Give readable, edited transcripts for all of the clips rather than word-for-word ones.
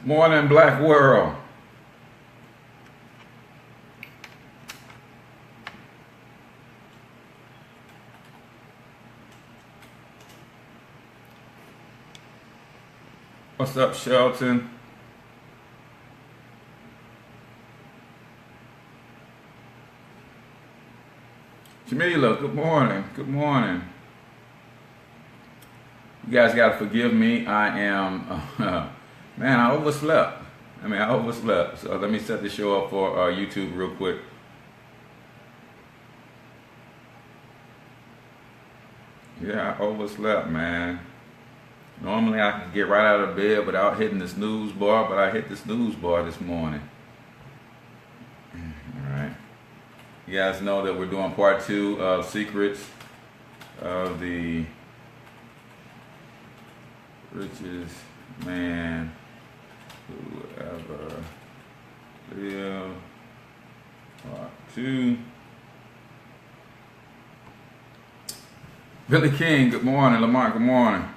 Morning, Black World. What's up, Shelton? Jamila, good morning. Good morning. You guys got to forgive me. I am, man, I overslept. I overslept. So let me set the show up for YouTube real quick. Yeah, I overslept, man. Normally I can get right out of bed without hitting the snooze bar, but I hit the snooze bar this morning. All right. You guys know that we're doing part 2 of Secrets of the Richest Man Who Ever Lived. Part 2. Billy King, good morning. Lamar, good morning.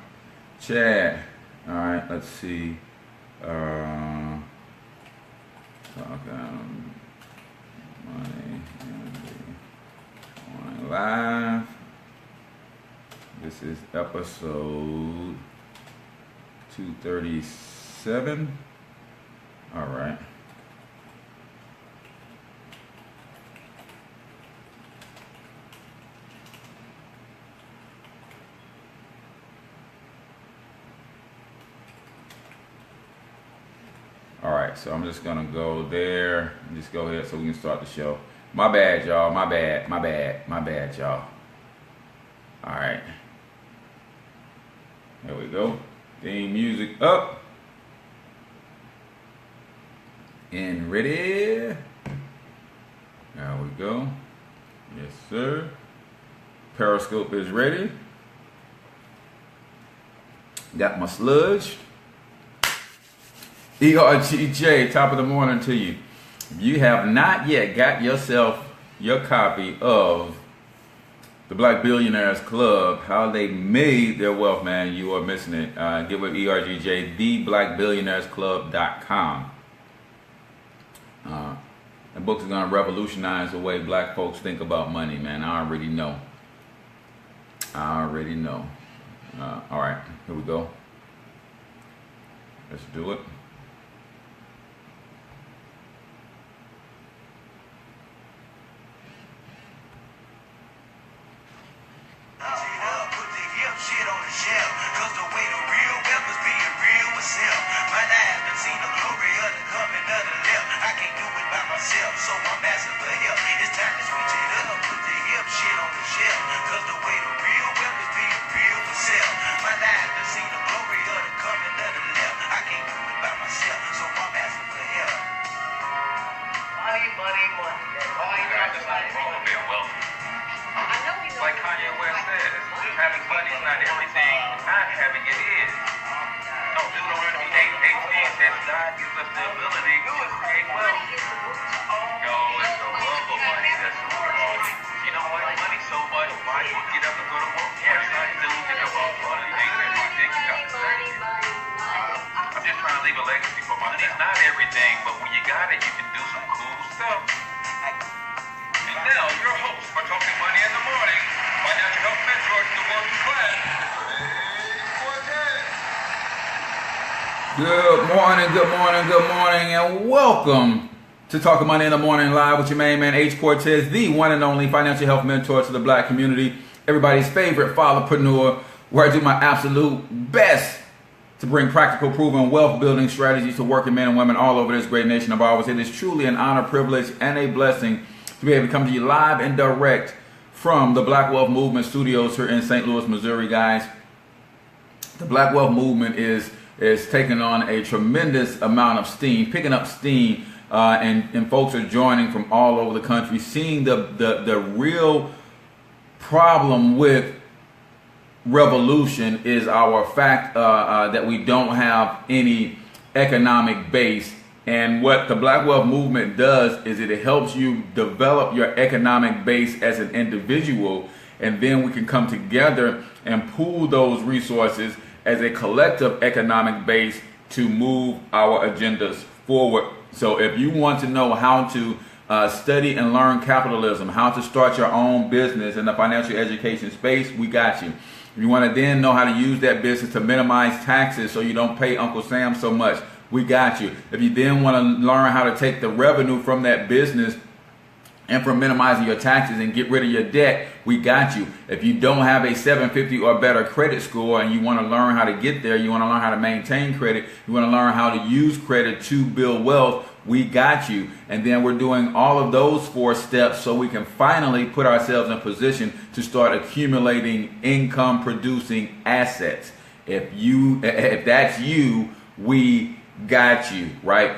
Chad. All right, let's see. Talking money on live. This is episode 237. All right. All right, so I'm just gonna go there and just go ahead so we can start the show. My bad, y'all. My bad, y'all. All right. There we go. Theme music up. And ready. There we go. Yes, sir. Periscope is ready. Got my sludge. ERGJ, top of the morning to you. If you have not yet got yourself your copy of the Black Billionaires Club, how they made their wealth, man, you are missing it. Give it ERGJ, theblackbillionairesclub.com. The book is going to revolutionize the way black folks think about money, man. I already know. All right, here we go. Let's do it. Good morning, and welcome to Talking Money in the Morning Live with your main man, H. Cortez, the one and only financial health mentor to the black community, everybody's favorite followpreneur, where I do my absolute best to bring practical, proven wealth building strategies to working men and women all over this great nation of ours. It is truly an honor, privilege, and a blessing to be able to come to you live and direct from the Black Wealth Movement studios here in St. Louis, Missouri, guys. The Black Wealth Movement is taking on a tremendous amount of steam, picking up steam, and folks are joining from all over the country, seeing the real problem with revolution is our fact that we don't have any economic base. And what the Black Wealth Movement does is it helps you develop your economic base as an individual, and then we can come together and pool those resources as a collective economic base to move our agendas forward. So if you want to know how to study and learn capitalism, how to start your own business in the financial education space, we got you. If you want to then know how to use that business to minimize taxes so you don't pay Uncle Sam so much, we got you. If you then want to learn how to take the revenue from that business and from minimizing your taxes and get rid of your debt, we got you. If you don't have a 750 or better credit score and you want to learn how to get there, you want to learn how to maintain credit, you want to learn how to use credit to build wealth, we got you. And then we're doing all of those 4 steps so we can finally put ourselves in a position to start accumulating income producing assets. If that's you, we got you, right?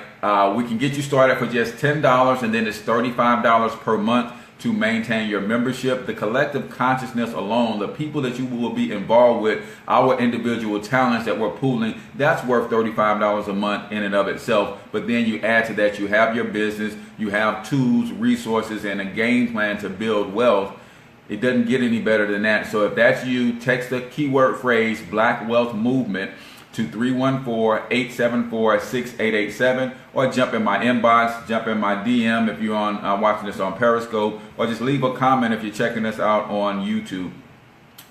We can get you started for just $10, and then it's $35 per month to maintain your membership. The collective consciousness alone, the people that you will be involved with, our individual talents that we're pooling, that's worth $35 a month in and of itself. But then you add to that, you have your business, you have tools, resources, and a game plan to build wealth. It doesn't get any better than that. So if that's you, text the keyword phrase Black Wealth Movement to 314-874-6887, or jump in my inbox, jump in my DM if you're on watching this on Periscope, or just leave a comment if you're checking us out on YouTube.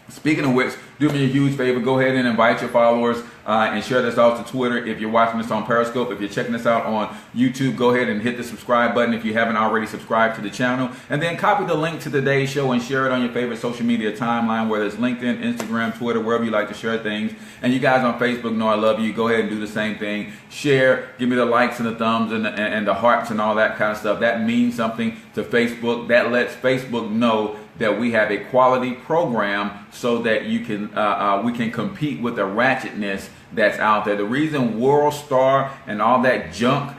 Speaking of which, do me a huge favor, go ahead and invite your followers and share this out to Twitter if you're watching this on Periscope. If you're checking this out on YouTube, go ahead and hit the subscribe button if you haven't already subscribed to the channel. And then copy the link to today's show and share it on your favorite social media timeline, whether it's LinkedIn, Instagram, Twitter, wherever you like to share things. And you guys on Facebook know I love you. Go ahead and do the same thing. Share, give me the likes and the thumbs and the hearts and all that kind of stuff. That means something to Facebook. That lets Facebook know that we have a quality program so that you can we can compete with the ratchetness that's out there. The reason World Star and all that junk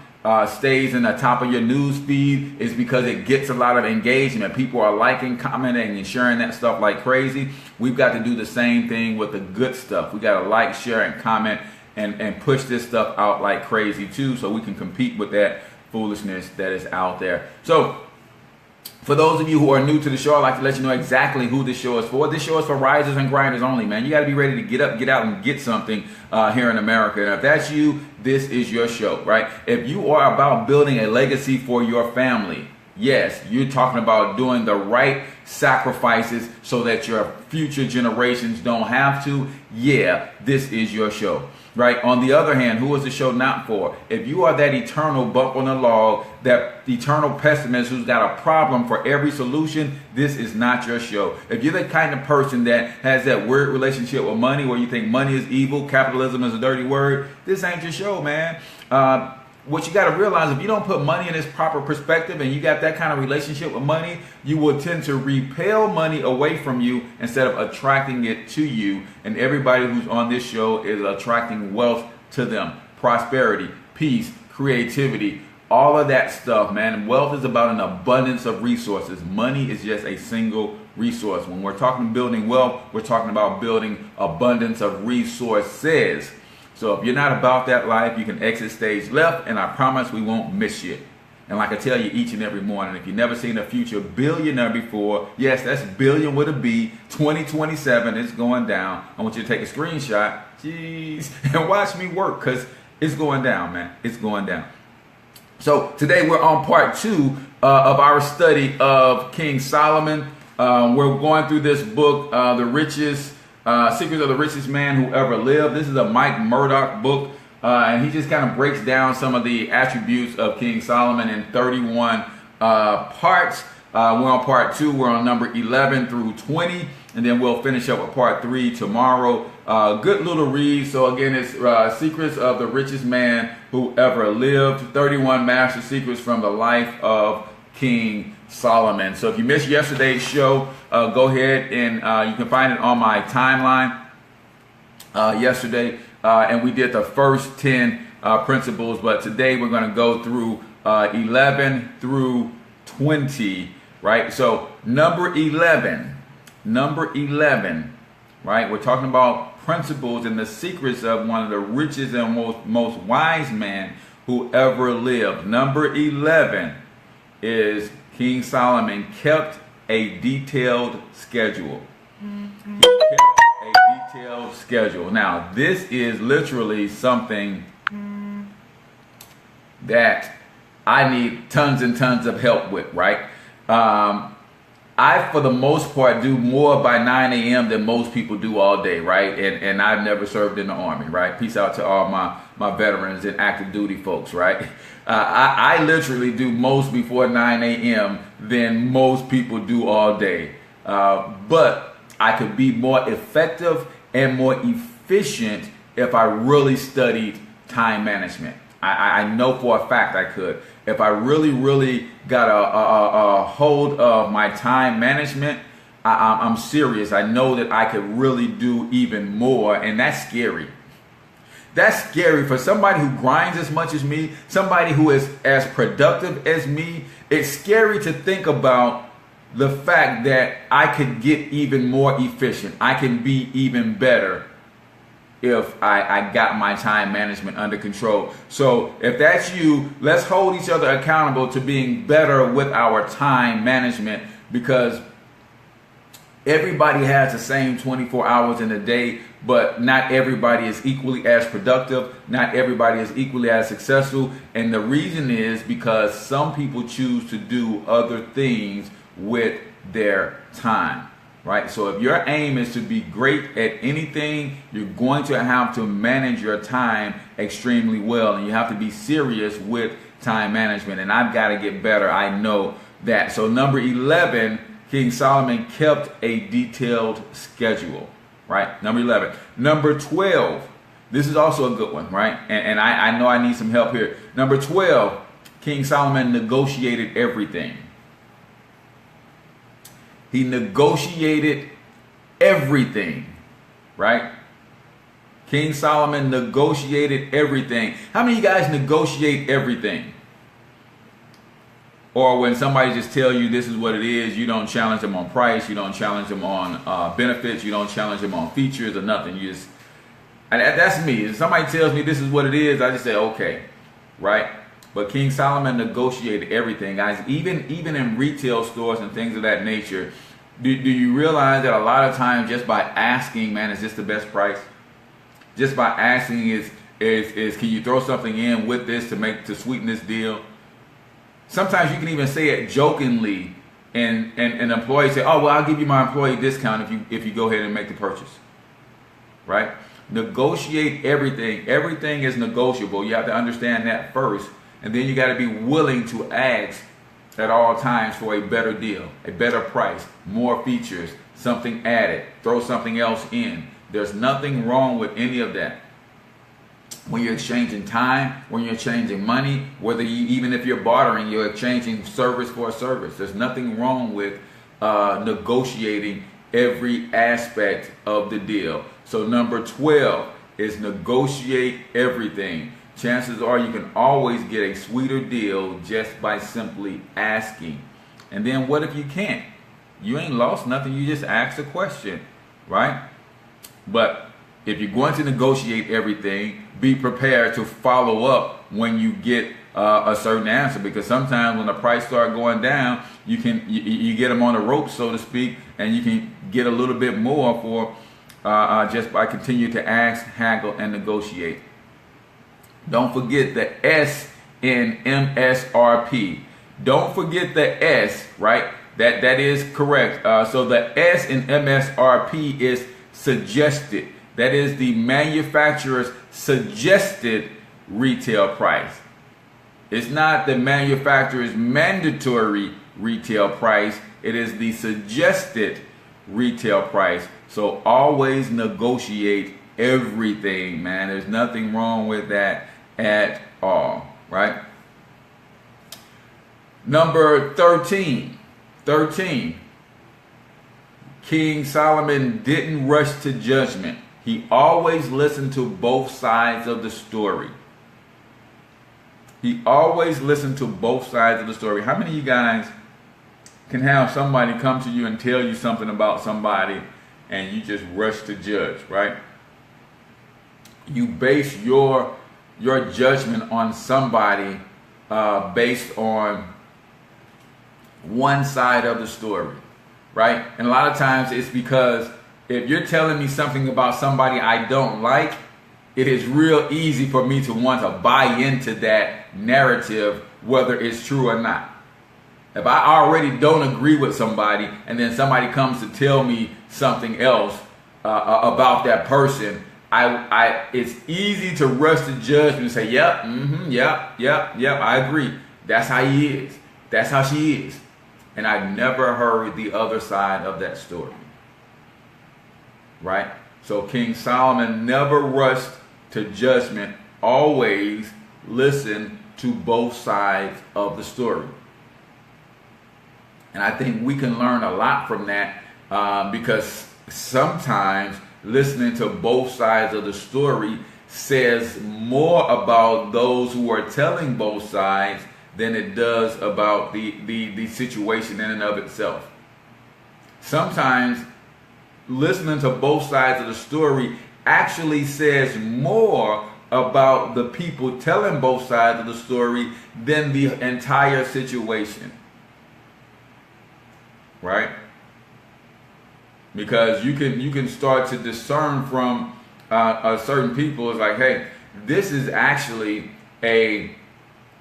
stays in the top of your news feed is because it gets a lot of engagement. People are liking, commenting, and sharing that stuff like crazy. We've got to do the same thing with the good stuff. We got to like, share, and comment and push this stuff out like crazy too, so we can compete with that foolishness that is out there. So for those of you who are new to the show, I'd like to let you know exactly who this show is for. This show is for risers and grinders only, man. You got to be ready to get up, get out, and get something here in America. And if that's you, this is your show, right? If you are about building a legacy for your family, yes, you're talking about doing the right sacrifices so that your future generations don't have to, yeah, this is your show. Right? On the other hand, who is the show not for? If you are that eternal bump on the log, that eternal pessimist who's got a problem for every solution, this is not your show. If you're the kind of person that has that weird relationship with money where you think money is evil, capitalism is a dirty word, this ain't your show, man. What you got to realize, if you don't put money in its proper perspective and you got that kind of relationship with money, you will tend to repel money away from you instead of attracting it to you. And everybody who's on this show is attracting wealth to them. Prosperity, peace, creativity, all of that stuff, man. Wealth is about an abundance of resources. Money is just a single resource. When we're talking building wealth, we're talking about building abundance of resources. So if you're not about that life, you can exit stage left, and I promise we won't miss you. And like I tell you each and every morning, if you've never seen a future billionaire before, yes, that's billion with a B, 2027, it's going down. I want you to take a screenshot, jeez, and watch me work, because it's going down, man. It's going down. So today we're on part 2 of our study of King Solomon. We're going through this book, Secrets of the Richest Man Who Ever Lived. This is a Mike Murdoch book, and he just kind of breaks down some of the attributes of King Solomon in 31 parts. We're on part 2. We're on number 11 through 20, and then we'll finish up with part 3 tomorrow. Good little read. So again, it's Secrets of the Richest Man Who Ever Lived, 31 Master Secrets from the Life of King Solomon. So if you missed yesterday's show, go ahead and you can find it on my timeline yesterday. And we did the first 10 principles, but today we're going to go through 11 through 20, right? So number 11, right? We're talking about principles and the secrets of one of the richest and most wise men who ever lived. Number 11 is King Solomon kept a detailed schedule. He kept a detailed schedule. Now, this is literally something that I need tons and tons of help with, right? I, for the most part, do more by 9 a.m. than most people do all day, right? And I've never served in the Army, right? Peace out to all my veterans and active duty folks, right? I literally do most before 9 a.m. than most people do all day. But I could be more effective and more efficient if I really studied time management. I know for a fact I could. If I really got a hold of my time management, I'm serious. I know that I could really do even more, and that's scary. That's scary for somebody who grinds as much as me, somebody who is as productive as me. It's scary to think about the fact that I could get even more efficient. I can be even better if I got my time management under control. So if that's you, let's hold each other accountable to being better with our time management, because everybody has the same 24 hours in a day, but not everybody is equally as productive. Not everybody is equally as successful. And the reason is because some people choose to do other things with their time. Right? So if your aim is to be great at anything, you're going to have to manage your time extremely well, and you have to be serious with time management. And I've got to get better. I know that. So number 11, King Solomon kept a detailed schedule. Right? Number 11. Number 12. This is also a good one, right? And I know I need some help here. Number 12, King Solomon negotiated everything. He negotiated everything, right? King Solomon negotiated everything. How many of you guys negotiate everything? Or when somebody just tell you this is what it is, you don't challenge them on price, you don't challenge them on benefits, you don't challenge them on features or nothing. You just, and that's me. If somebody tells me this is what it is, I just say okay, right? But King Solomon negotiated everything, guys. Even in retail stores and things of that nature, do you realize that a lot of times just by asking, man, is this the best price? Just by asking is can you throw something in with this to sweeten this deal? Sometimes you can even say it jokingly, and an employee say, "Oh, well, I'll give you my employee discount if you go ahead and make the purchase." Right? Negotiate everything. Everything is negotiable. You have to understand that first. And then you got to be willing to ask at all times for a better deal, a better price, more features, something added, throw something else in. There's nothing wrong with any of that. When you're exchanging time, when you're exchanging money, even if you're bartering, you're exchanging service for a service. There's nothing wrong with negotiating every aspect of the deal. So number 12 is negotiate everything. Chances are you can always get a sweeter deal just by simply asking. And then what if you can't? You ain't lost nothing. You just ask a question, right? But if you're going to negotiate everything, be prepared to follow up when you get a certain answer, because sometimes when the price starts going down, you get them on the rope, so to speak, and you can get a little bit more for just by continue to ask, haggle, and negotiate. Don't forget the S in MSRP. Don't forget the S, right? That is correct. So the S in MSRP is suggested. That is the manufacturer's suggested retail price. It's not the manufacturer's mandatory retail price. It is the suggested retail price. So always negotiate everything, man. There's nothing wrong with that at all, right? Number 13. King Solomon didn't rush to judgment. He always listened to both sides of the story. He always listened to both sides of the story. How many of you guys can have somebody come to you and tell you something about somebody and you just rush to judge, right? You base your judgment on somebody based on one side of the story, right? And a lot of times it's because if you're telling me something about somebody I don't like, it is real easy for me to want to buy into that narrative, whether it's true or not. If I already don't agree with somebody and then somebody comes to tell me something else about that person, it's easy to rush to judgment and say, yep, I agree. That's how he is. That's how she is. And I never heard the other side of that story. Right? So King Solomon never rushed to judgment, always listened to both sides of the story. And I think we can learn a lot from that because sometimes listening to both sides of the story says more about those who are telling both sides than it does about the situation in and of itself. Sometimes listening to both sides of the story actually says more about the people telling both sides of the story than the entire situation. Right? Because you can start to discern from certain people, it's like, hey, this is actually a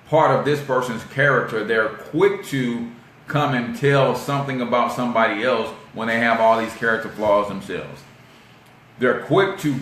part of this person's character. They're quick to come and tell something about somebody else when they have all these character flaws themselves. They're quick to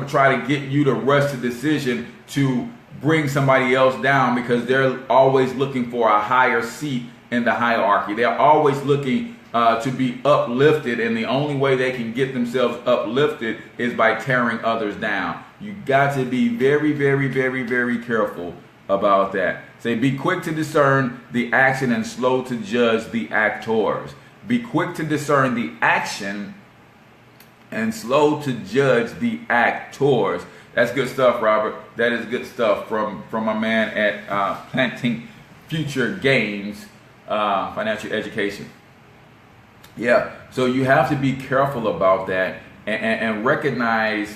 try to get you to rush to decision to bring somebody else down because they're always looking for a higher seat in the hierarchy. They're always looking to be uplifted, and the only way they can get themselves uplifted is by tearing others down. You got to be very, very, very, very careful about that. Say, be quick to discern the action and slow to judge the actors. Be quick to discern the action and slow to judge the actors. That's good stuff, Robert. That is good stuff from my man at Planting Future Games, Financial Education. Yeah, so you have to be careful about that and recognize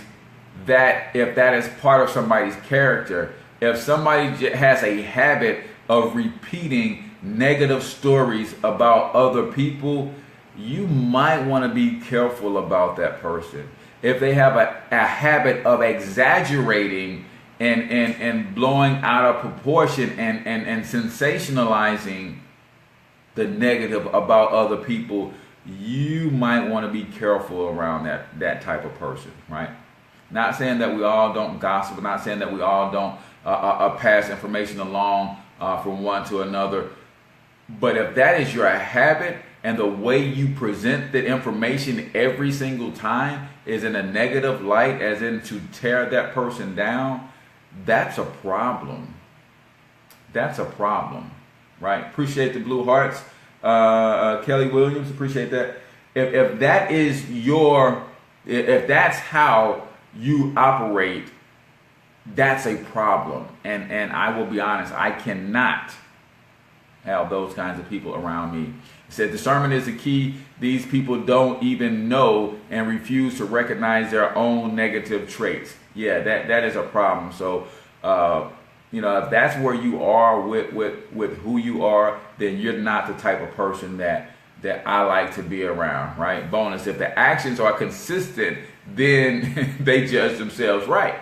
that if that is part of somebody's character, if somebody has a habit of repeating negative stories about other people, you might want to be careful about that person. If they have a habit of exaggerating and blowing out of proportion and sensationalizing the negative about other people, you might want to be careful around that type of person, right? Not saying that we all don't gossip, not saying that we all don't pass information along from one to another. But if that is your habit and the way you present the information every single time is in a negative light, as in to tear that person down, that's a problem. That's a problem, right? Appreciate the blue hearts. Kelly Williams, appreciate that. If that is if that's how you operate, that's a problem. And I will be honest, I cannot have those kinds of people around me. He said discernment is the key. These people don't even know and refuse to recognize their own negative traits. Yeah, that is a problem. So if that's where you are with who you are, then you're not the type of person that I like to be around, right? Bonus, if the actions are consistent, then they judge themselves right.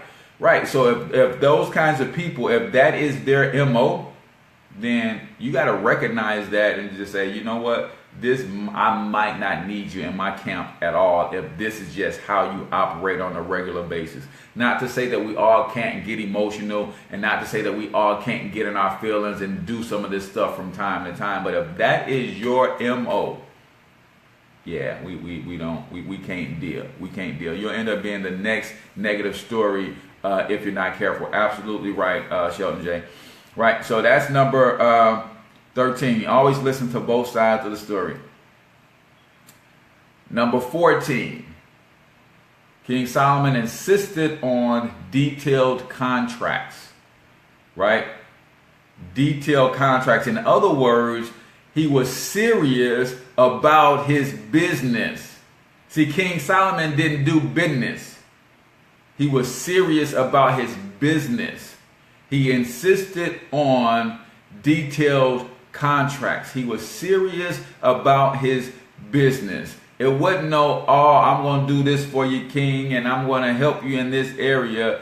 So if those kinds of people, if that is their MO, then you got to recognize that and just say, you know what, I might not need you in my camp at all if this is just how you operate on a regular basis. Not to say that we all can't get emotional, and not to say that we all can't get in our feelings and do some of this stuff from time to time. But if that is your MO, yeah, we can't deal. We can't deal. You'll end up being the next negative story if you're not careful. Absolutely right, Sheldon J. Right, so that's number 13. Always listen to both sides of the story. Number 14. King Solomon insisted on detailed contracts. Right? Detailed contracts. In other words, he was serious about his business. See, King Solomon didn't do business. He was serious about his business. He insisted on detailed contracts. He was serious about his business. It wasn't I'm going to do this for you, King, and I'm going to help you in this area.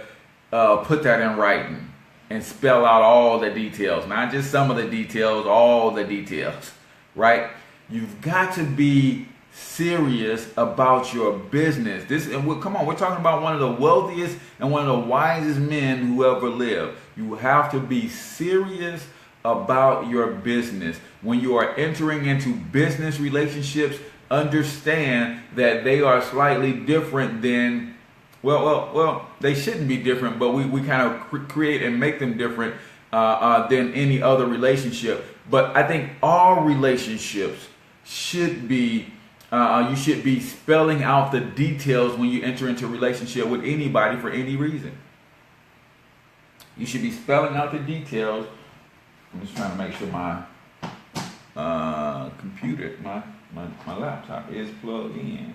put that in writing and spell out all the details, not just some of the details, all the details, right? You've got to be serious about your business. Come on, we're talking about one of the wealthiest and one of the wisest men who ever lived. You have to be serious about your business. When you are entering into business relationships, understand that they are slightly different than, well, they shouldn't be different, but we kind of create and make them different than any other relationship. But I think all relationships should be, you should be spelling out the details when you enter into a relationship with anybody for any reason. You should be spelling out the details. I'm just trying to make sure my computer, my laptop is plugged in.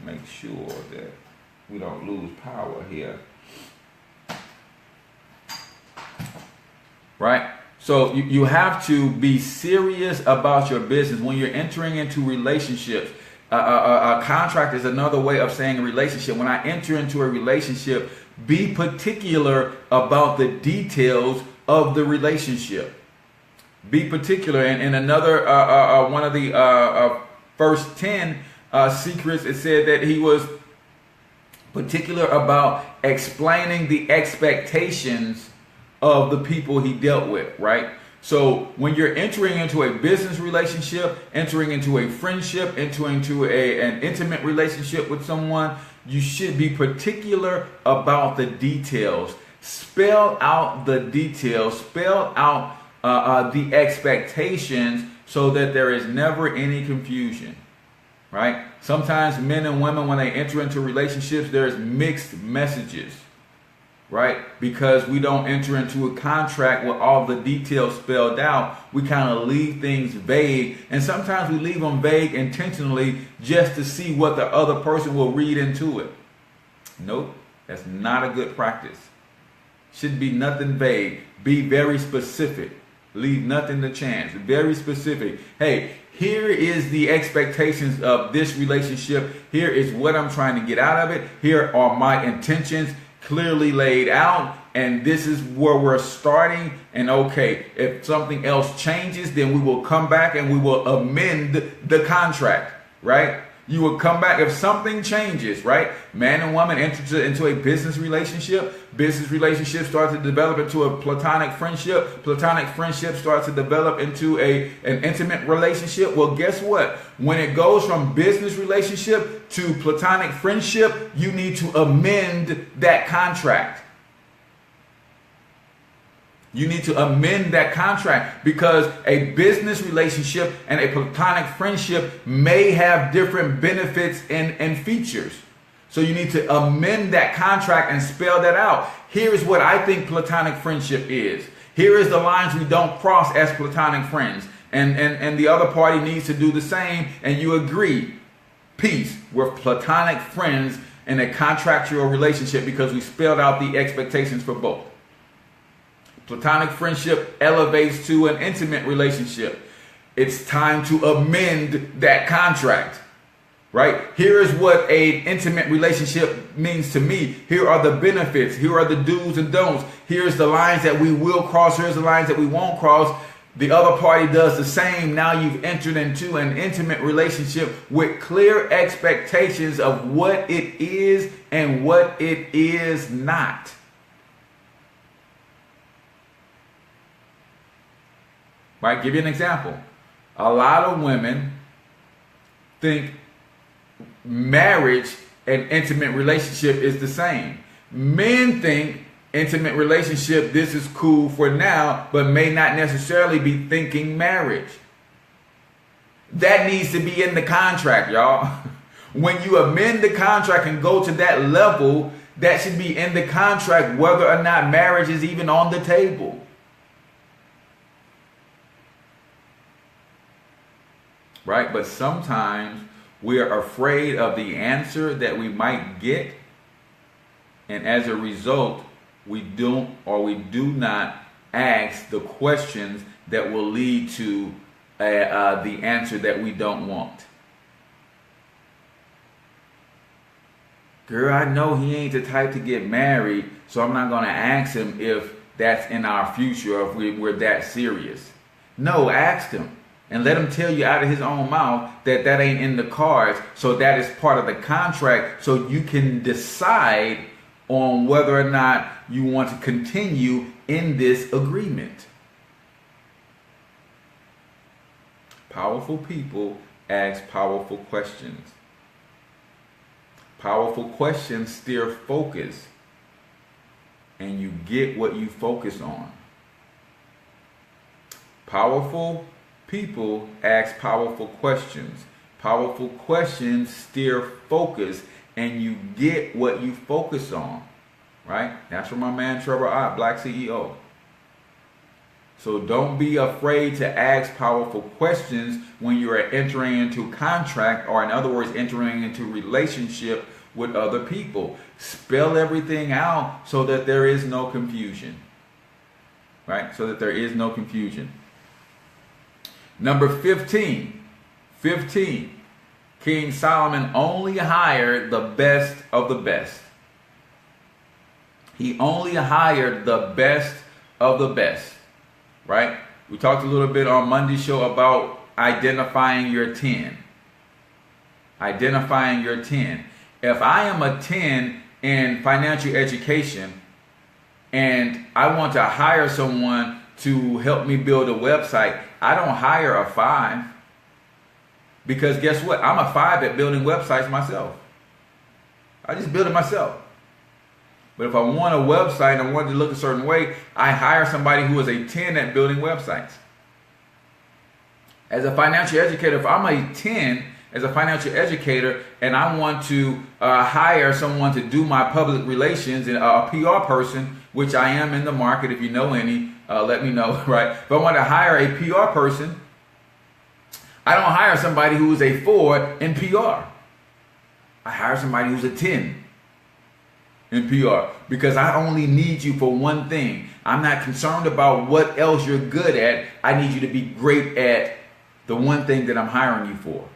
Make sure that we don't lose power here. Right? So you have to be serious about your business. When you're entering into relationships, a contract is another way of saying a relationship. When I enter into a relationship, be particular about the details of the relationship. Be particular. And in another, one of the first 10 secrets, it said that he was particular about explaining the expectations of the people he dealt with, right? So when you're entering into a business relationship, entering into a friendship, entering into an intimate relationship with someone, you should be particular about the details. Spell out the details, spell out the expectations so that there is never any confusion, right? Sometimes men and women, when they enter into relationships, there's mixed messages, right? Because we don't enter into a contract with all the details spelled out. We kind of leave things vague, and sometimes we leave them vague intentionally just to see what the other person will read into it. Nope, that's not a good practice. Should be nothing vague. Be very specific. Leave nothing to chance. Very specific. Hey, here is the expectations of this relationship. Here is what I'm trying to get out of it. Here are my intentions clearly laid out, and this is where we're starting. And okay, if something else changes, then we will come back and we will amend the contract, right? You will come back if something changes, right? Man and woman enter into a business relationship. Business relationship starts to develop into a platonic friendship. Platonic friendship starts to develop into an intimate relationship. Well, guess what? When it goes from business relationship to platonic friendship, you need to amend that contract. You need to amend that contract, because a business relationship and a platonic friendship may have different benefits and features. So you need to amend that contract and spell that out. Here's what I think platonic friendship is. Here is the lines we don't cross as platonic friends. And the other party needs to do the same, and you agree. Peace. We're platonic friends in a contractual relationship because we spelled out the expectations for both. Platonic friendship elevates to an intimate relationship. It's time to amend that contract, right? Here is what an intimate relationship means to me. Here are the benefits. Here are the do's and don'ts. Here's the lines that we will cross. Here's the lines that we won't cross. The other party does the same. Now you've entered into an intimate relationship with clear expectations of what it is and what it is not. Right? Give you an example. A lot of women think marriage and intimate relationship is the same. Men think intimate relationship, this is cool for now, but may not necessarily be thinking marriage. That needs to be in the contract, y'all. When you amend the contract and go to that level, that should be in the contract, whether or not marriage is even on the table. Right? But sometimes we're afraid of the answer that we might get. And as a result, we do not ask the questions that will lead to the answer that we don't want. Girl, I know he ain't the type to get married, so I'm not going to ask him if that's in our future or if we're that serious. No, ask him and let him tell you out of his own mouth that that ain't in the cards. So that is part of the contract, so you can decide on whether or not you want to continue in this agreement. Powerful people ask powerful questions. Powerful questions steer focus, and you get what you focus on. Powerful people ask powerful questions. Powerful questions steer focus, and you get what you focus on. Right? That's from my man Trevor Ott, Black CEO. So don't be afraid to ask powerful questions when you are entering into contract, or in other words, entering into relationship with other people. Spell everything out so that there is no confusion. Right? So that there is no confusion. Number 15. King Solomon only hired the best of the best. He only hired the best of the best. Right? We talked a little bit on Monday's show about identifying your 10. Identifying your 10. If I am a 10 in financial education and I want to hire someone to help me build a website, I don't hire a 5. Because guess what? I'm a 5 at building websites myself. I just build it myself. But if I want a website and I want it to look a certain way, I hire somebody who is a 10 at building websites. As a financial educator, if I'm a 10 as a financial educator and I want to hire someone to do my public relations and a PR person, which I am in the market, if you know any, let me know, right? If I want to hire a PR person, I don't hire somebody who is a 4 in PR. I hire somebody who's a 10 in PR, because I only need you for one thing. I'm not concerned about what else you're good at. I need you to be great at the one thing that I'm hiring you for.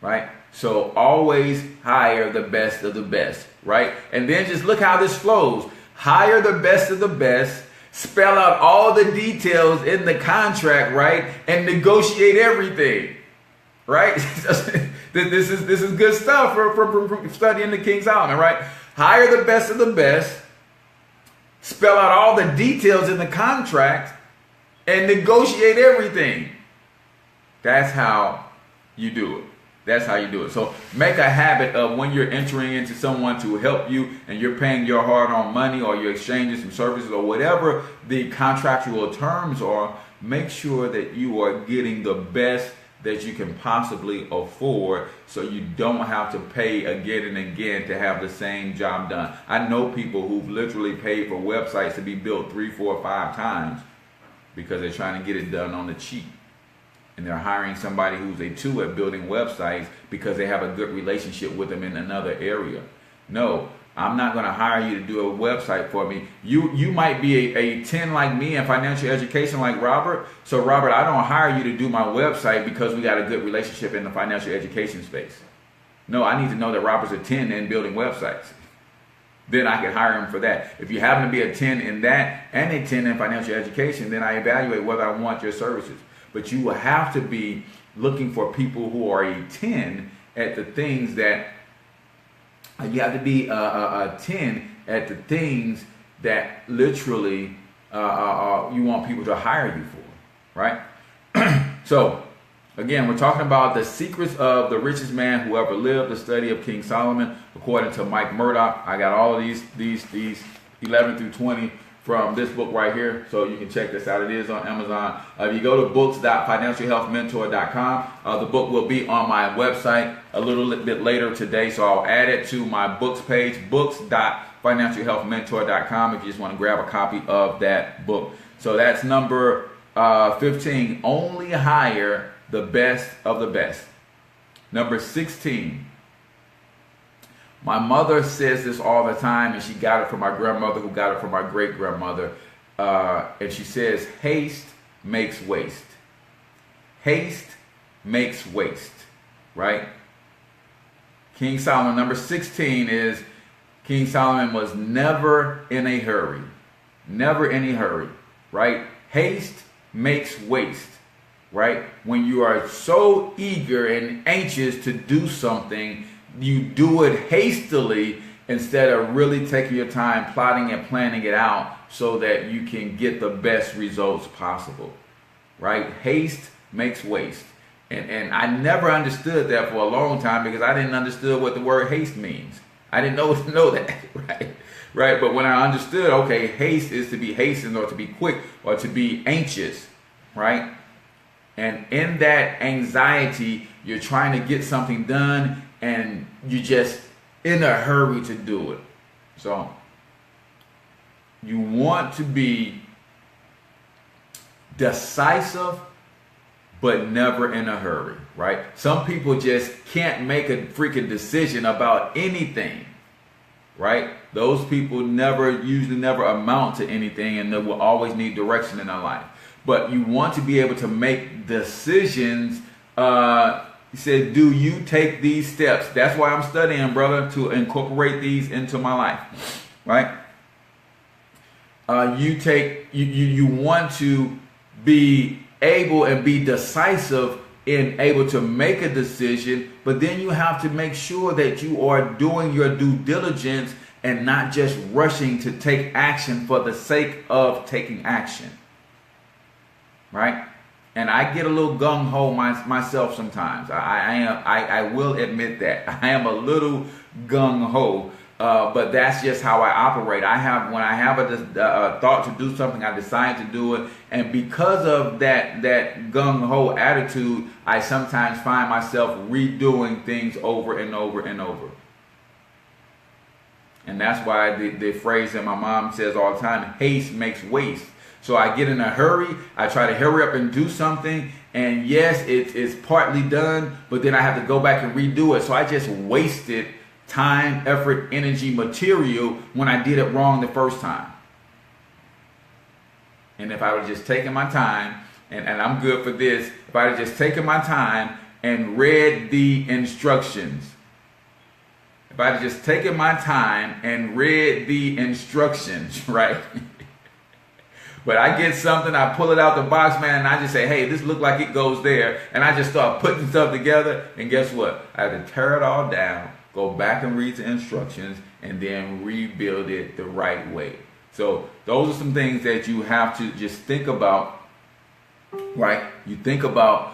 Right? So always hire the best of the best. Right? And then just look how this flows. Hire the best of the best. Spell out all the details in the contract, right? And negotiate everything. Right? This is good stuff for studying the King Solomon, right? Hire the best of the best, spell out all the details in the contract, and negotiate everything. That's how you do it. That's how you do it. So make a habit of, when you're entering into someone to help you and you're paying your hard-earned money, or you're exchanging some services, or whatever the contractual terms are, make sure that you are getting the best that you can possibly afford, so you don't have to pay again and again to have the same job done. I know people who've literally paid for websites to be built 3, 4, 5 times because they're trying to get it done on the cheap. And they're hiring somebody who's a 2 at building websites because they have a good relationship with them in another area. No, I'm not going to hire you to do a website for me. You might be a 10 like me in financial education like Robert. So Robert, I don't hire you to do my website because we got a good relationship in the financial education space. No, I need to know that Robert's a 10 in building websites. Then I can hire him for that. If you happen to be a 10 in that and a 10 in financial education, then I evaluate whether I want your services. But you will have to be looking for people who are a 10 at the things that you have to be a 10 at the things that literally you want people to hire you for, right? So, again, we're talking about the secrets of the richest man who ever lived, the study of King Solomon, according to Mike Murdoch. I got all of these 11 through 20 from this book right here, so you can check this out. It is on Amazon. If you go to books.financialhealthmentor.com, the book will be on my website a little bit later today, so I'll add it to my books page, books.financialhealthmentor.com, if you just want to grab a copy of that book. So that's number 15, only hire the best of the best. Number 16, my mother says this all the time, and she got it from my grandmother, who got it from my great-grandmother. And she says, haste makes waste. Haste makes waste, right? King Solomon, number 16 is King Solomon was never in a hurry. Never in a hurry, right? Haste makes waste, right? When you are so eager and anxious to do something, you do it hastily instead of really taking your time plotting and planning it out so that you can get the best results possible, right? Haste makes waste. And I never understood that for a long time because I didn't understand what the word haste means. I didn't know that, right? Right? But when I understood, okay, haste is to be hastened or to be quick or to be anxious, right? And in that anxiety, you're trying to get something done and you're just in a hurry to do it. So you want to be decisive, but never in a hurry, right? Some people just can't make a freaking decision about anything, right? Those people usually never amount to anything, and they will always need direction in their life. But you want to be able to make decisions. He said, do you take these steps? That's why I'm studying, brother, to incorporate these into my life, right? You want to be able and be decisive in able to make a decision, but then you have to make sure that you are doing your due diligence and not just rushing to take action for the sake of taking action, right? And I get a little gung-ho myself sometimes. I will admit that I am a little gung-ho. But that's just how I operate. When I have a thought to do something, I decide to do it. And because of that gung-ho attitude, I sometimes find myself redoing things over and over and over. And that's why the phrase that my mom says all the time, haste makes waste. So I get in a hurry. I try to hurry up and do something. And yes, it's partly done, but then I have to go back and redo it. So I just wasted time, effort, energy, material when I did it wrong the first time. And if I would have just taken my time, and I'm good for this, if I would have just taken my time and read the instructions, if I had just taken my time and read the instructions, right? But I get something, I pull it out the box, man, and I just say, hey, this look like it goes there. And I just start putting stuff together. And guess what? I have to tear it all down, go back and read the instructions, and then rebuild it the right way. So those are some things that you have to just think about, right? You think about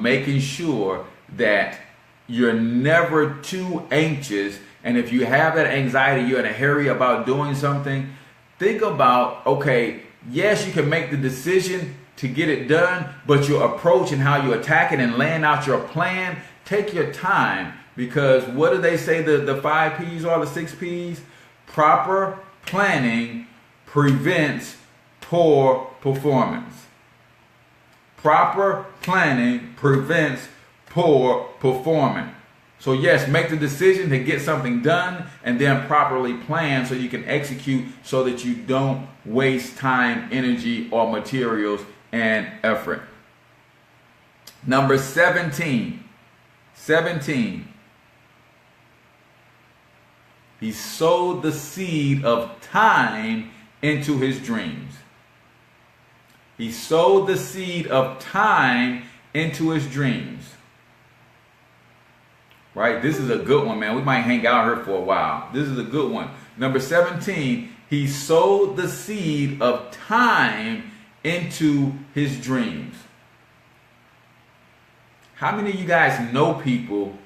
making sure that you're never too anxious. And if you have that anxiety, you're in a hurry about doing something, think about, okay, yes, you can make the decision to get it done, but your approach and how you attack it and laying out your plan, take your time. Because what do they say the 5 P's are, the 6 P's? Proper planning prevents poor performance. Proper planning prevents poor performance. So yes, make the decision to get something done and then properly plan so you can execute so that you don't waste time, energy, or materials and effort. Number 17. He sowed the seed of time into his dreams. He sowed the seed of time into his dreams. Right? This is a good one, man. We might hang out here for a while. This is a good one. Number 17, he sowed the seed of time into his dreams. How many of you guys know people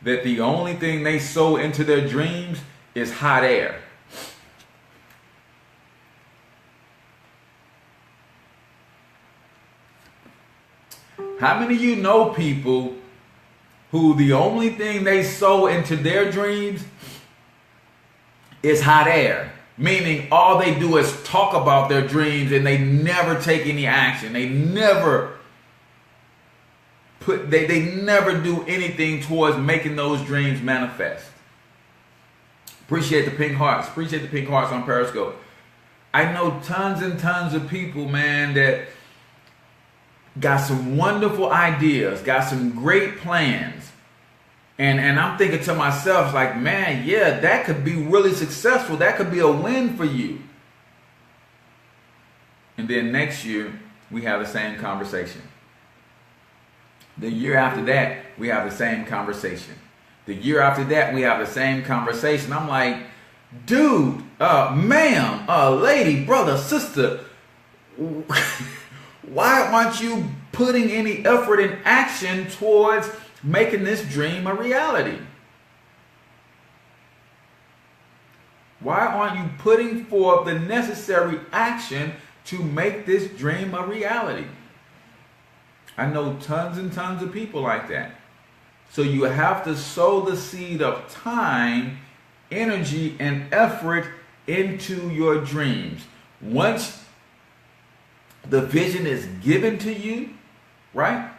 that the only thing they sow into their dreams is hot air? How many of you know people who the only thing they sow into their dreams is hot air? Meaning all they do is talk about their dreams and they never take any action. They never never do anything towards making those dreams manifest. Appreciate the pink hearts. Appreciate the pink hearts on Periscope. I know tons and tons of people, man, that got some wonderful ideas, got some great plans, And I'm thinking to myself, like, man, yeah, that could be really successful. That could be a win for you. And then next year, we have the same conversation. The year after that, we have the same conversation. The year after that, we have the same conversation. I'm like, dude, ma'am, lady, brother, sister, why aren't you putting any effort and action towards making this dream a reality? Why aren't you putting forth the necessary action to make this dream a reality? I know tons and tons of people like that. So you have to sow the seed of time, energy, and effort into your dreams. Once the vision is given to you, right?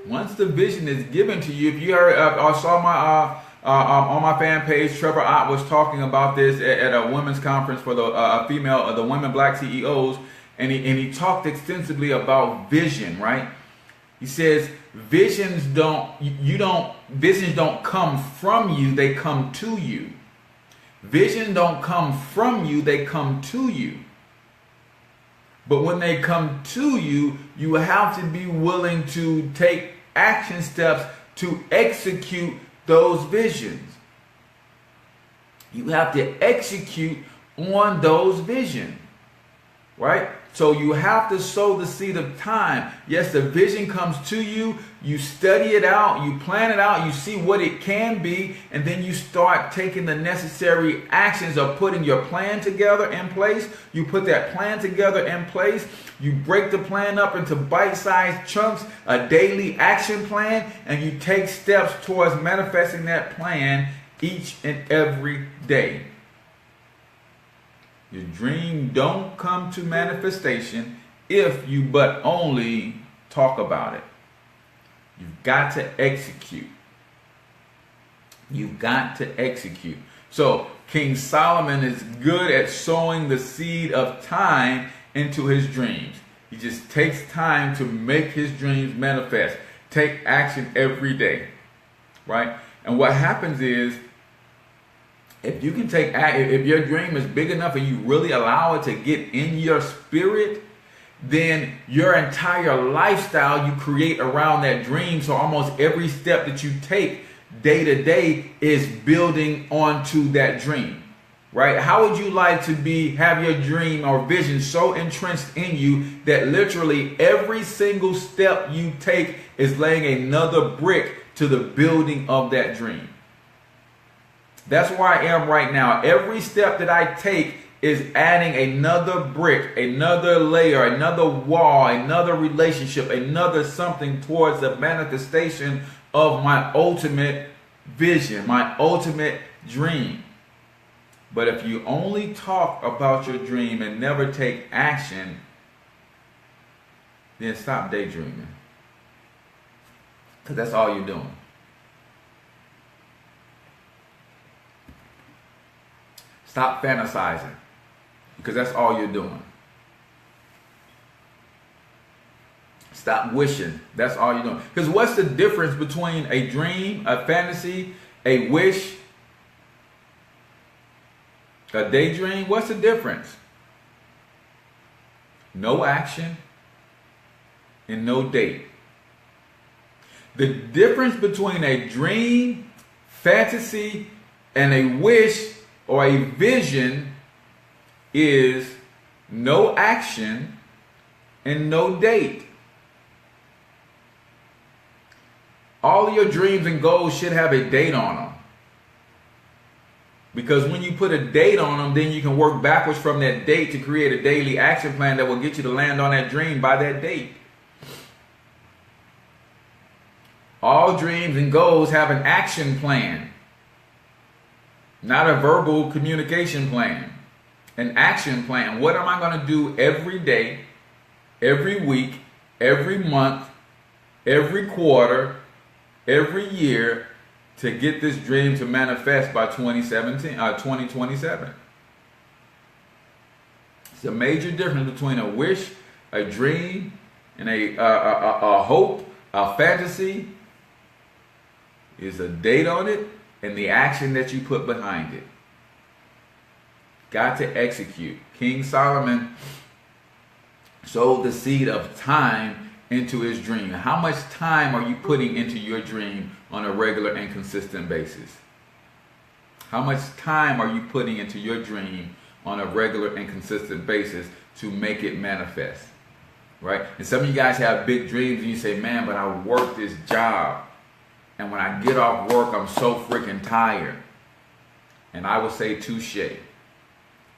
Once the vision is given to you, if you heard, I saw my on my fan page, Trevor Ott was talking about this at a women's conference for the women black CEOs, and he talked extensively about vision, right? He says visions don't come from you, they come to you. Vision don't come from you, they come to you. But when they come to you, you have to be willing to take action steps to execute those visions. You have to execute on those visions, right? So you have to sow the seed of time. Yes, the vision comes to you. You study it out. You plan it out. You see what it can be. And then you start taking the necessary actions of putting your plan together in place. You put that plan together in place. You break the plan up into bite-sized chunks, a daily action plan, and you take steps towards manifesting that plan each and every day. Your dream don't come to manifestation if you but only talk about it. You've got to execute. You've got to execute. So King Solomon is good at sowing the seed of time into his dreams. He just takes time to make his dreams manifest. Take action every day, right? And what happens is, if you can if your dream is big enough and you really allow it to get in your spirit, then your entire lifestyle you create around that dream. So almost every step that you take day to day is building onto that dream, right? How would you like to have your dream or vision so entrenched in you that literally every single step you take is laying another brick to the building of that dream? That's where I am right now. Every step that I take is adding another brick, another layer, another wall, another relationship, another something towards the manifestation of my ultimate vision, my ultimate dream. But if you only talk about your dream and never take action, then stop daydreaming. Because that's all you're doing. Stop fantasizing, because that's all you're doing. Stop wishing. That's all you're doing. Because what's the difference between a dream, a fantasy, a wish, a daydream? What's the difference? No action and no date. The difference between a dream, fantasy, and a wish or a vision is no action and no date. All of your dreams and goals should have a date on them. Because when you put a date on them, then you can work backwards from that date to create a daily action plan that will get you to land on that dream by that date. All dreams and goals have an action plan. Not a verbal communication plan, an action plan. What am I going to do every day, every week, every month, every quarter, every year to get this dream to manifest by 2027? It's a major difference between a wish, a dream, and a hope, a fantasy, is a date on it and the action that you put behind it. Got to execute. King Solomon sowed the seed of time into his dream. How much time are you putting into your dream on a regular and consistent basis? How much time are you putting into your dream on a regular and consistent basis to make it manifest? Right? And some of you guys have big dreams and you say, man, but I work this job. And when I get off work, I'm so freaking tired. And I would say touche.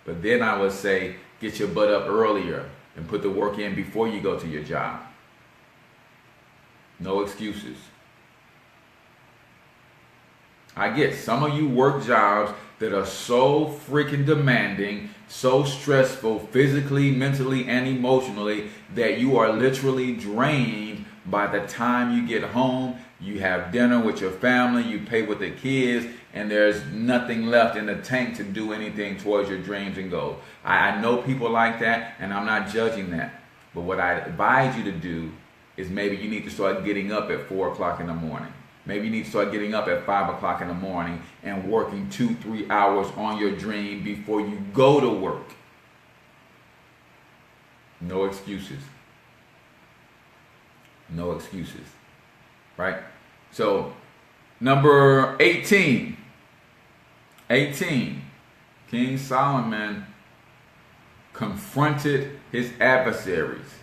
But then I would say, get your butt up earlier and put the work in before you go to your job. No excuses. I get some of you work jobs that are so freaking demanding, so stressful, physically, mentally, and emotionally, that you are literally drained by the time you get home. You have dinner with your family, you pay with the kids, and there's nothing left in the tank to do anything towards your dreams and goals. I know people like that, and I'm not judging that. But what I advise you to do is maybe you need to start getting up at 4 o'clock in the morning. Maybe you need to start getting up at 5 o'clock in the morning and working 2-3 hours on your dream before you go to work. No excuses. No excuses. Right? So, number 18. 18. King Solomon confronted his adversaries.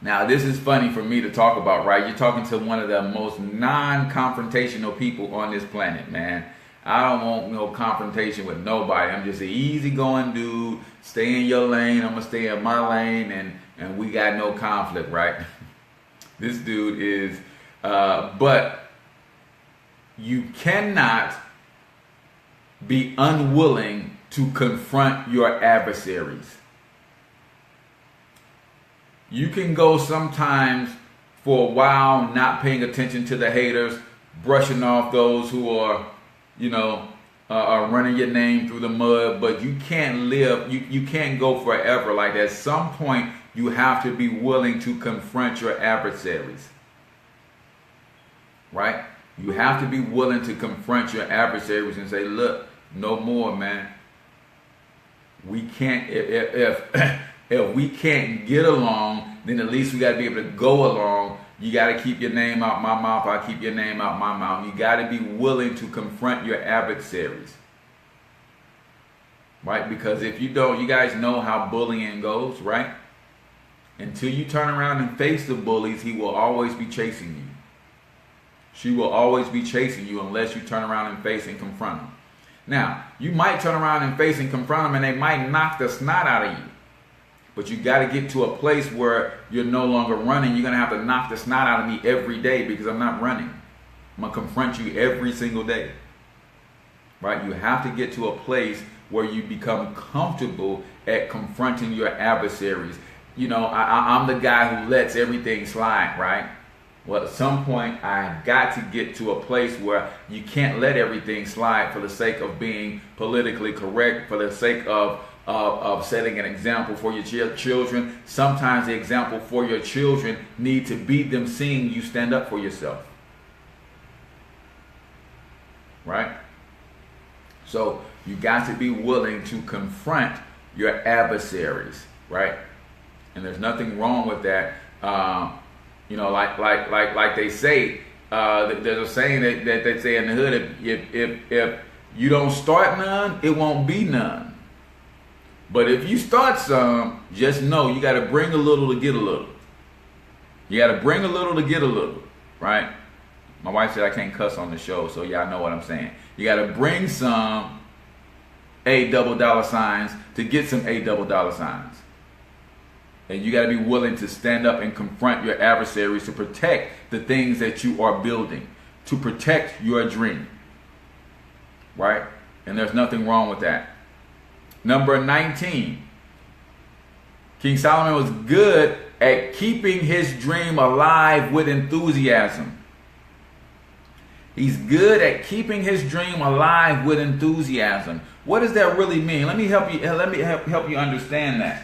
Now, this is funny for me to talk about, right? You're talking to one of the most non-confrontational people on this planet, man. I don't want no confrontation with nobody. I'm just an easygoing dude. Stay in your lane. I'm going to stay in my lane, and we got no conflict, right? This dude is, but you cannot be unwilling to confront your adversaries. You can go sometimes for a while not paying attention to the haters, brushing off those who are, are running your name through the mud, but you can't live, you can't go forever like that. At some point, you have to be willing to confront your adversaries. Right? You have to be willing to confront your adversaries and say, look, no more, man. We can't, if we can't get along, then at least we got to be able to go along. You got to keep your name out my mouth. I keep your name out my mouth. You got to be willing to confront your adversaries. Right? Because if you don't, you guys know how bullying goes, right? Until you turn around and face the bullies, he will always be chasing you. She will always be chasing you unless you turn around and face and confront them. Now, you might turn around and face and confront them and they might knock the snot out of you. But you got to get to a place where you're no longer running. You're going to have to knock the snot out of me every day because I'm not running. I'm going to confront you every single day. Right? You have to get to a place where you become comfortable at confronting your adversaries. I'm the guy who lets everything slide, right? Well, at some point, I got to get to a place where you can't let everything slide for the sake of being politically correct, for the sake of setting an example for your children. Sometimes the example for your children need to be them seeing you stand up for yourself. Right? So you got to be willing to confront your adversaries, right? And there's nothing wrong with that. Like they say, there's a saying that they say in the hood: if you don't start none, it won't be none. But if you start some, just know you got to bring a little to get a little. You got to bring a little to get a little, right? My wife said I can't cuss on the show, so y'all know what I'm saying. You got to bring some $A double dollar signs to get some $A double dollar signs. And you got to be willing to stand up and confront your adversaries to protect the things that you are building, to protect your dream. Right? And there's nothing wrong with that. Number 19. King Solomon was good at keeping his dream alive with enthusiasm. He's good at keeping his dream alive with enthusiasm. What does that really mean? Let me help you understand that.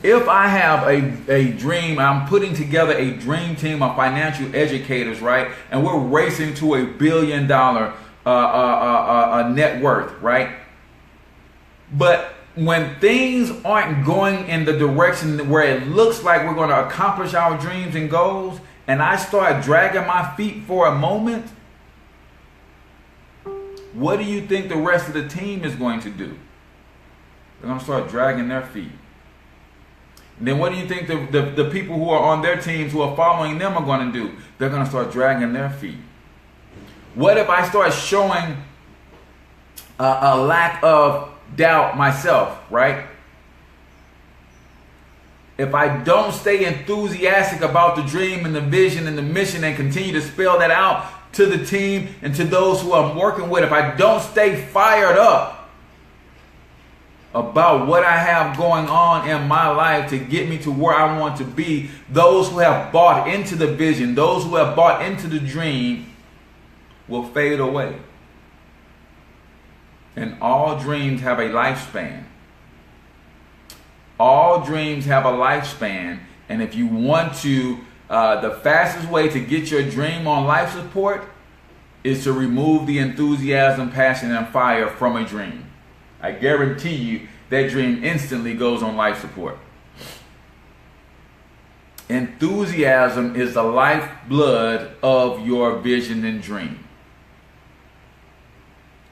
If I have a dream, I'm putting together a dream team of financial educators, right? And we're racing to $1 billion net worth, right? But when things aren't going in the direction where it looks like we're going to accomplish our dreams and goals, and I start dragging my feet for a moment, what do you think the rest of the team is going to do? They're going to start dragging their feet. And then what do you think the people who are on their teams who are following them are going to do? They're going to start dragging their feet. What if I start showing a lack of doubt myself, right? If I don't stay enthusiastic about the dream and the vision and the mission and continue to spell that out to the team and to those who I'm working with, if I don't stay fired up about what I have going on in my life to get me to where I want to be, those who have bought into the vision, those who have bought into the dream will fade away. And all dreams have a lifespan. All dreams have a lifespan. And if you want to, the fastest way to get your dream on life support is to remove the enthusiasm, passion, and fire from a dream. I guarantee you that dream instantly goes on life support. Enthusiasm is the lifeblood of your vision and dream.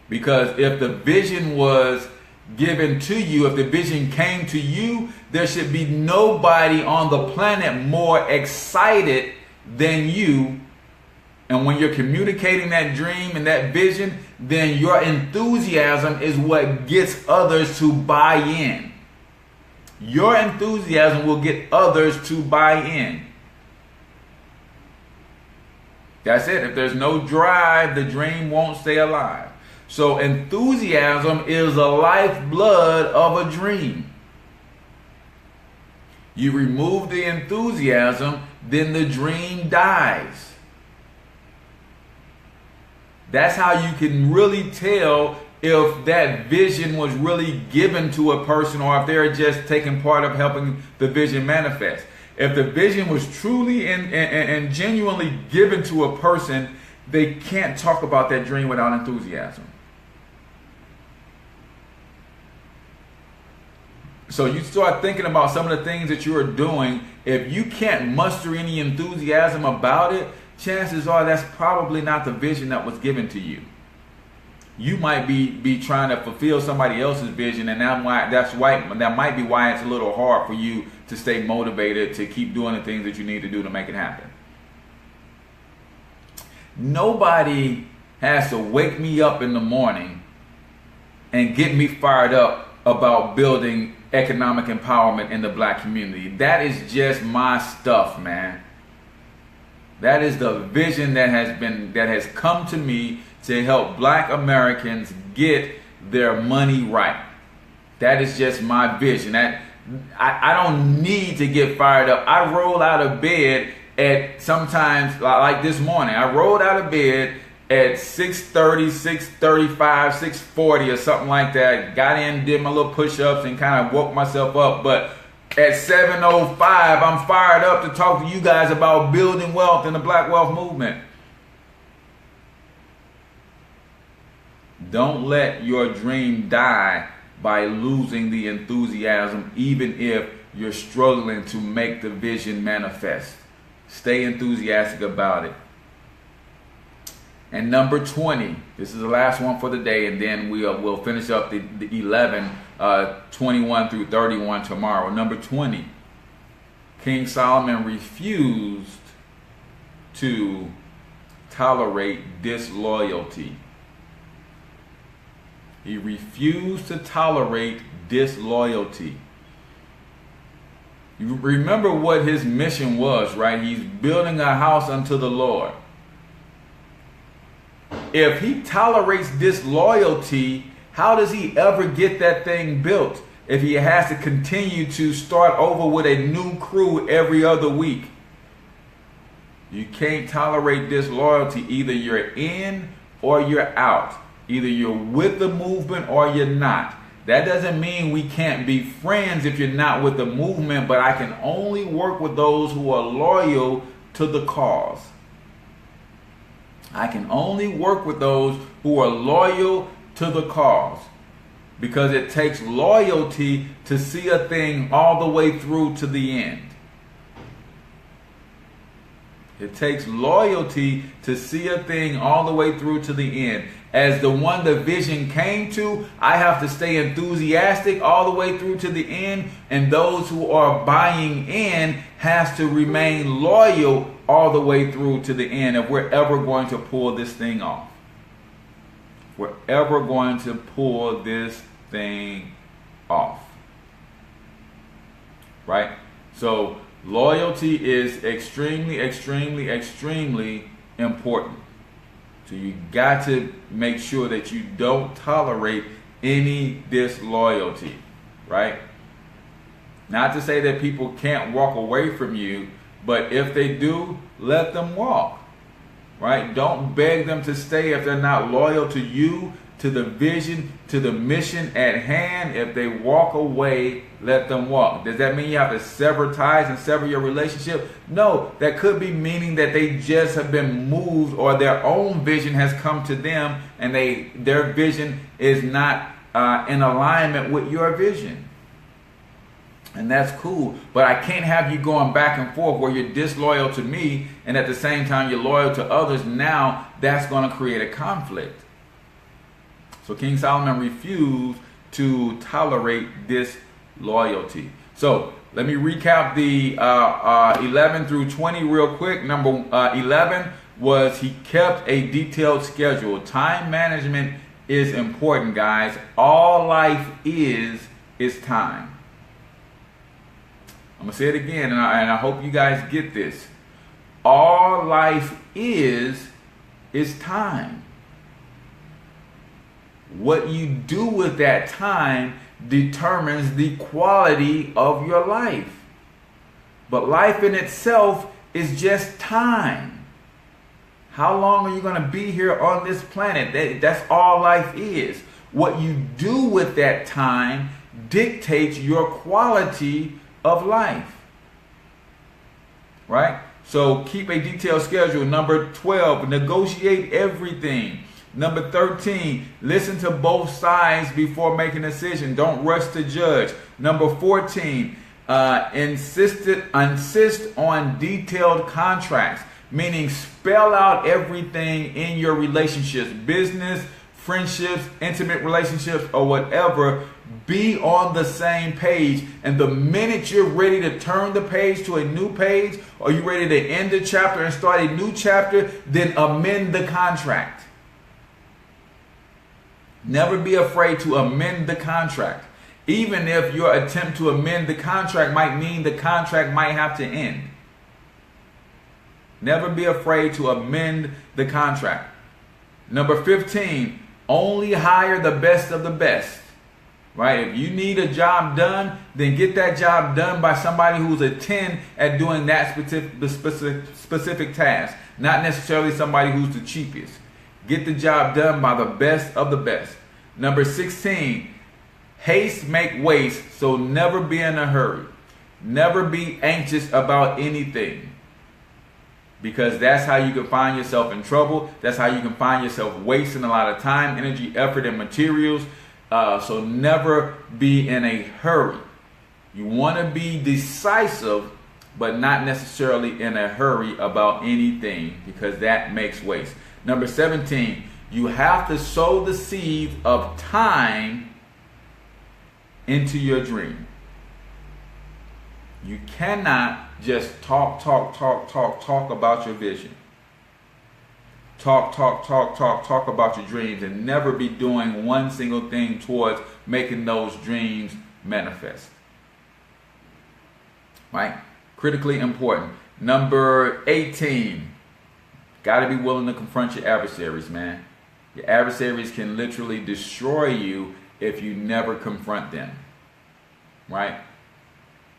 Because if the vision was given to you, if the vision came to you, there should be nobody on the planet more excited than you. And when you're communicating that dream and that vision, then your enthusiasm is what gets others to buy in. Your enthusiasm will get others to buy in. That's it. If there's no drive, the dream won't stay alive. So enthusiasm is the lifeblood of a dream. You remove the enthusiasm, then the dream dies. That's how you can really tell if that vision was really given to a person or if they're just taking part of helping the vision manifest. If the vision was truly and genuinely given to a person, they can't talk about that dream without enthusiasm. So you start thinking about some of the things that you are doing. If you can't muster any enthusiasm about it, chances are that's probably not the vision that was given to you. You might be trying to fulfill somebody else's vision, and that might be why it's a little hard for you to stay motivated to keep doing the things that you need to do to make it happen. Nobody has to wake me up in the morning and get me fired up about building economic empowerment in the black community. That is just my stuff, man. That is the vision that has come to me to help black Americans get their money right. That is just my vision. That I don't need to get fired up. I roll out of bed at sometimes like this morning. I rolled out of bed at 6:30, 6:35, 6:40 or something like that. Got in, did my little push-ups and kind of woke myself up. But at 7:05, I'm fired up to talk to you guys about building wealth and the Black Wealth Movement. Don't let your dream die by losing the enthusiasm, even if you're struggling to make the vision manifest. Stay enthusiastic about it. And number 20, this is the last one for the day, and then we'll finish up the 11, 21 through 31 tomorrow. Number 20, King Solomon refused to tolerate disloyalty. He refused to tolerate disloyalty. You remember what his mission was, right? He's building a house unto the Lord. If he tolerates disloyalty, how does he ever get that thing built if he has to continue to start over with a new crew every other week? You can't tolerate disloyalty. Either you're in or you're out. Either you're with the movement or you're not. That doesn't mean we can't be friends if you're not with the movement, but I can only work with those who are loyal to the cause. I can only work with those who are loyal to the cause, because it takes loyalty to see a thing all the way through to the end. It takes loyalty to see a thing all the way through to the end. As the one the vision came to, I have to stay enthusiastic all the way through to the end, and those who are buying in has to remain loyal all the way through to the end if we're ever going to pull this thing off. We're ever going to pull this thing off. Right? So loyalty is extremely, extremely, extremely important. So you got to make sure that you don't tolerate any disloyalty, right? Not to say that people can't walk away from you, but if they do, let them walk, right? Don't beg them to stay if they're not loyal to you, to the vision, to the mission at hand. If they walk away, let them walk. Does that mean you have to sever ties and sever your relationship? No, that could be meaning that they just have been moved, or their own vision has come to them and their vision is not in alignment with your vision. And that's cool, but I can't have you going back and forth where you're disloyal to me and at the same time you're loyal to others. Now that's going to create a conflict. So King Solomon refused to tolerate disloyalty. So let me recap the 11 through 20 real quick. Number 11 was he kept a detailed schedule. Time management is important, guys. All life is time. I'm going to say it again, and I hope you guys get this. All life is time. What you do with that time determines the quality of your life. But life in itself is just time. How long are you going to be here on this planet? That's all life is. What you do with that time dictates your quality of life. Right? So keep a detailed schedule. Number 12, negotiate everything. Number 13, listen to both sides before making a decision. Don't rush to judge. Number 14, insist on detailed contracts, meaning spell out everything in your relationships, business, friendships, intimate relationships, or whatever. Be on the same page. And the minute you're ready to turn the page to a new page, or you're ready to end the chapter and start a new chapter, then amend the contract. Never be afraid to amend the contract. Even if your attempt to amend the contract might mean the contract might have to end. Never be afraid to amend the contract. Number 15, only hire the best of the best. Right? If you need a job done, then get that job done by somebody who's a 10 at doing that specific task. Not necessarily somebody who's the cheapest. Get the job done by the best of the best. Number 16, haste make waste, so never be in a hurry. Never be anxious about anything, because that's how you can find yourself in trouble. That's how you can find yourself wasting a lot of time, energy, effort, and materials. So never be in a hurry. You want to be decisive, but not necessarily in a hurry about anything, because that makes waste. Number 17, you have to sow the seed of time into your dream. You cannot just talk about your vision. Talk about your dreams, and never be doing one single thing towards making those dreams manifest. Right? Critically important. Number 18. Got to be willing to confront your adversaries, man. Your adversaries can literally destroy you if you never confront them. Right?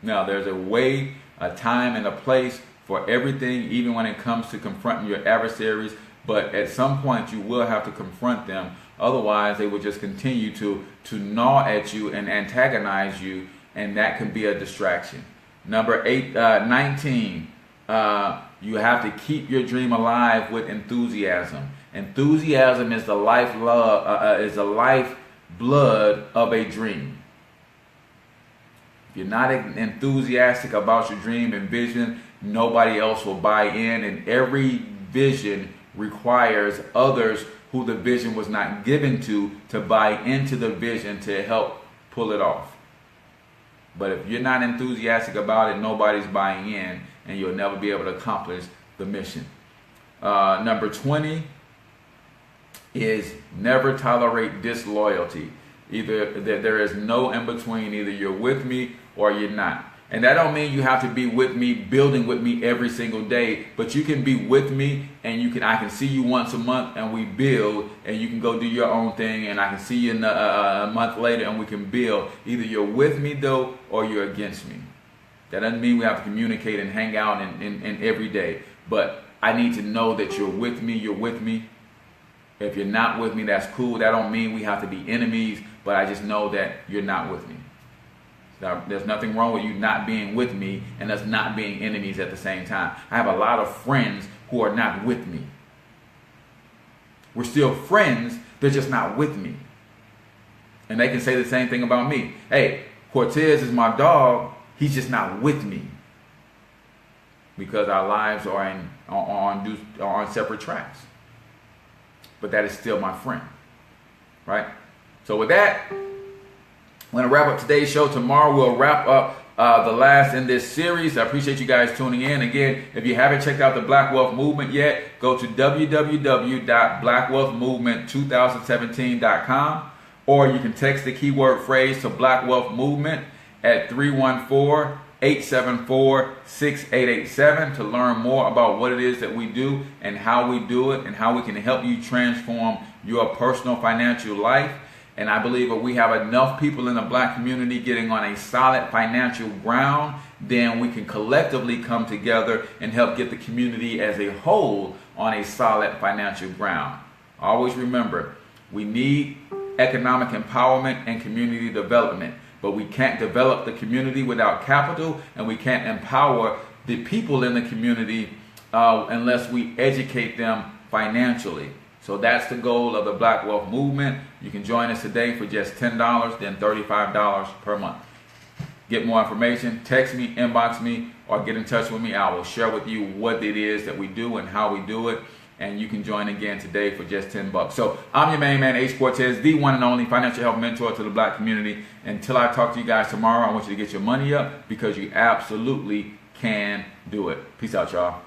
Now, there's a way, a time, and a place for everything, even when it comes to confronting your adversaries. But at some point, you will have to confront them, Otherwise, they will just continue to gnaw at you and antagonize you, and that can be a distraction. Number 19, you have to keep your dream alive with enthusiasm. Enthusiasm is the lifeblood of a dream. If you're not enthusiastic about your dream and vision, nobody else will buy in, and every vision requires others who the vision was not given to buy into the vision to help pull it off. But if you're not enthusiastic about it, nobody's buying in, and you'll never be able to accomplish the mission. Number 20 is never tolerate disloyalty. Either there is no in between. Either you're with me or you're not. And that don't mean you have to be with me, building with me every single day, but you can be with me, and I can see you once a month and we build, and you can go do your own thing, and I can see you a month later and we can build. Either you're with me though or you're against me. That doesn't mean we have to communicate and hang out in every day, but I need to know that you're with me. You're with me. If you're not with me, that's cool. That don't mean we have to be enemies, but I just know that you're not with me. There's nothing wrong with you not being with me and us not being enemies at the same time. I have a lot of friends who are not with me. We're still friends, they're just not with me. And they can say the same thing about me. Hey, Cortez is my dog, he's just not with me. Because our lives are on separate tracks. But that is still my friend. Right? So with that, I'm going to wrap up today's show. Tomorrow we'll wrap up the last in this series. I appreciate you guys tuning in. Again, if you haven't checked out the Black Wealth Movement yet, go to www.blackwealthmovement2017.com, or you can text the keyword phrase to Black Wealth Movement at 314-874-6887 to learn more about what it is that we do and how we do it and how we can help you transform your personal financial life. And I believe if we have enough people in the black community getting on a solid financial ground, then we can collectively come together and help get the community as a whole on a solid financial ground. Always remember, we need economic empowerment and community development, but we can't develop the community without capital, and we can't empower the people in the community unless we educate them financially. So that's the goal of the Black Wealth Movement. You can join us today for just $10, then $35 per month. Get more information, text me, inbox me, or get in touch with me. I will share with you what it is that we do and how we do it. And you can join again today for just $10. So I'm your main man, H. Cortez, the one and only financial health mentor to the black community. Until I talk to you guys tomorrow, I want you to get your money up, because you absolutely can do it. Peace out, y'all.